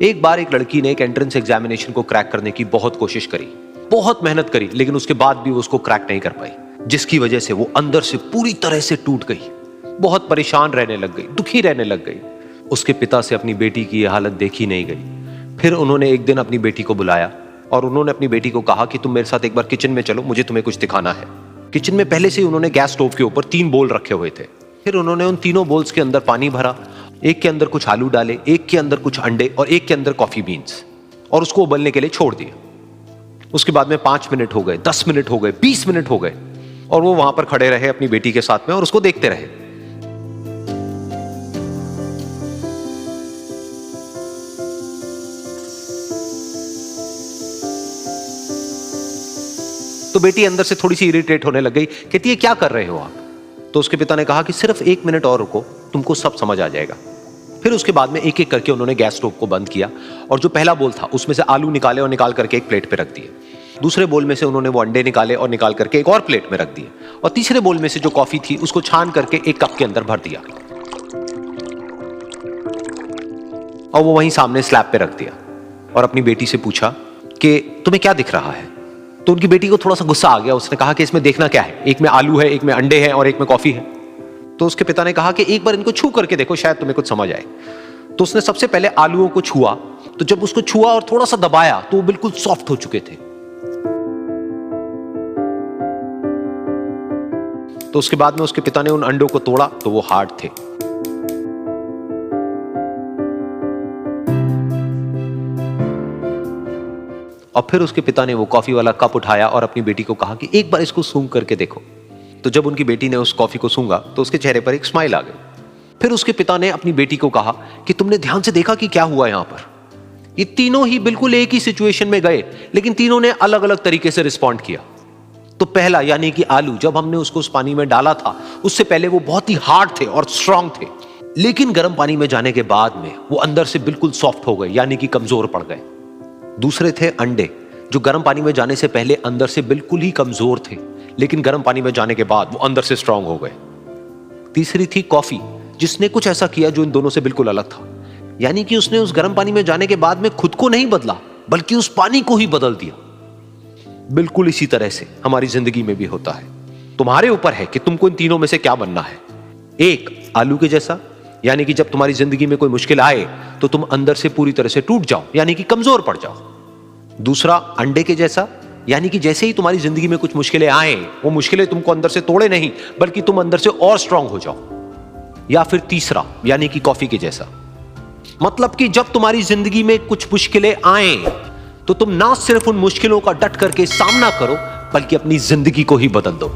एक बार एक लड़की ने एक एंट्रेंस एग्जामिनेशन को क्रैक करने की बहुत कोशिश करी, बहुत मेहनत करी, लेकिन उसके बाद भी वो उसको क्रैक नहीं कर पाई, जिसकी वजह से वो अंदर से पूरी तरह से टूट गई, बहुत परेशान रहने लग गई, दुखी रहने लग गई। उसके पिता से अपनी बेटी की यह हालत देखी नहीं गई। फिर उन्होंने एक दिन अपनी बेटी को बुलाया और उन्होंने अपनी बेटी को कहा कि तुम मेरे साथ एक बार किचन में चलो, मुझे तुम्हें कुछ दिखाना है। किचन में पहले से ही उन्होंने गैस स्टोव के ऊपर 3 बोल रखे हुए थे। फिर उन्होंने उन तीनों बोल्स के अंदर पानी भरा, एक के अंदर कुछ आलू डाले, एक के अंदर कुछ अंडे और एक के अंदर कॉफी बीन्स, और उसको उबलने के लिए छोड़ दिया। उसके बाद में 5 मिनट हो गए, 10 मिनट हो गए, 20 मिनट हो गए, और वो वहां पर खड़े रहे अपनी बेटी के साथ में और उसको देखते रहे। तो बेटी अंदर से थोड़ी सी इरिटेट होने लग गई, कहती है क्या कर रहे हो आप? तो उसके पिता ने कहा कि सिर्फ 1 मिनट और रुको, तुमको सब समझ आ जाएगा। फिर उसके बाद में एक एक करके उन्होंने गैस स्टोव को बंद किया और जो पहला बोल था उसमें से आलू निकाले और निकाल करके एक प्लेट पे रख दिए। दूसरे बोल में से उन्होंने वो अंडे निकाले और निकाल करके एक और प्लेट में रख दिए, और तीसरे बोल में से जो कॉफी थी उसको छान करके एक कप के अंदर भर दिया और वो वहीं सामने स्लैब पे रख दिया और अपनी बेटी से पूछा कि तुम्हें क्या दिख रहा है? तो उनकी बेटी को थोड़ा सा गुस्सा आ गया। उसने कहा कि इसमें देखना क्या है, एक में आलू है, एक में अंडे हैं और एक में कॉफी है। तो उसके पिता ने कहा कि एक बार इनको छू करके देखो, शायद तुम्हें कुछ समझ आए। तो उसने सबसे पहले आलूओं को छुआ, तो जब उसको छुआ और थोड़ा सा दबाया तो वो बिल्कुल सॉफ्ट हो चुके थे। तो उसके बाद में उसके पिता ने उन अंडों को तोड़ा तो वो हार्ड थे। और फिर उसके पिता ने वो कॉफी वाला कप उठाया और अपनी बेटी को कहा कि एक बार इसको सूंघ करके देखो। तो जब उनकी बेटी ने उस कॉफी को सूंघा तो उसके चेहरे पर एक स्माइल आ गई। फिर उसके पिता ने अपनी बेटी को कहा कि तुमने ध्यान से देखा कि क्या हुआ यहां पर? ये तीनों ही बिल्कुल एक ही सिचुएशन में गए, लेकिन तीनों ने अलग अलग तरीके से रिस्पॉन्ड किया। तो पहला यानी कि आलू, जब हमने उसको उस पानी में डाला था उससे पहले वो बहुत ही हार्ड थे और स्ट्रांग थे, लेकिन गर्म पानी में जाने के बाद में वो अंदर से बिल्कुल सॉफ्ट हो गए, यानी कि कमजोर पड़ गए। दूसरे थे अंडे, जो गर्म पानी में जाने से पहले अंदर से बिल्कुल ही कमजोर थे, लेकिन गर्म पानी में जाने के बाद वो अंदर से स्ट्रांग हो गए। तीसरी थी कॉफी, जिसने कुछ ऐसा किया जो इन दोनों से बिल्कुल अलग था, यानी कि उसने उस गर्म पानी में जाने के बाद में खुद को नहीं बदला, बल्कि उस पानी को ही बदल दिया। बिल्कुल इसी तरह से हमारी जिंदगी में भी होता है। तुम्हारे ऊपर है कि तुमको इन तीनों में से क्या बनना है। एक, आलू के जैसा, यानी कि जब तुम्हारी जिंदगी में कोई मुश्किल आए तो तुम अंदर से पूरी तरह से टूट जाओ, यानी कि कमजोर पड़ जाओ। दूसरा, अंडे के जैसा, यानी कि जैसे ही तुम्हारी जिंदगी में कुछ मुश्किलें आए, वो मुश्किलें तुमको अंदर से तोड़े नहीं, बल्कि तुम अंदर से और स्ट्रांग हो जाओ। या फिर तीसरा, यानी कि कॉफी के जैसा, मतलब कि जब तुम्हारी जिंदगी में कुछ मुश्किलें आए तो तुम ना सिर्फ उन मुश्किलों का डट करके सामना करो, बल्कि अपनी जिंदगी को ही बदल दो।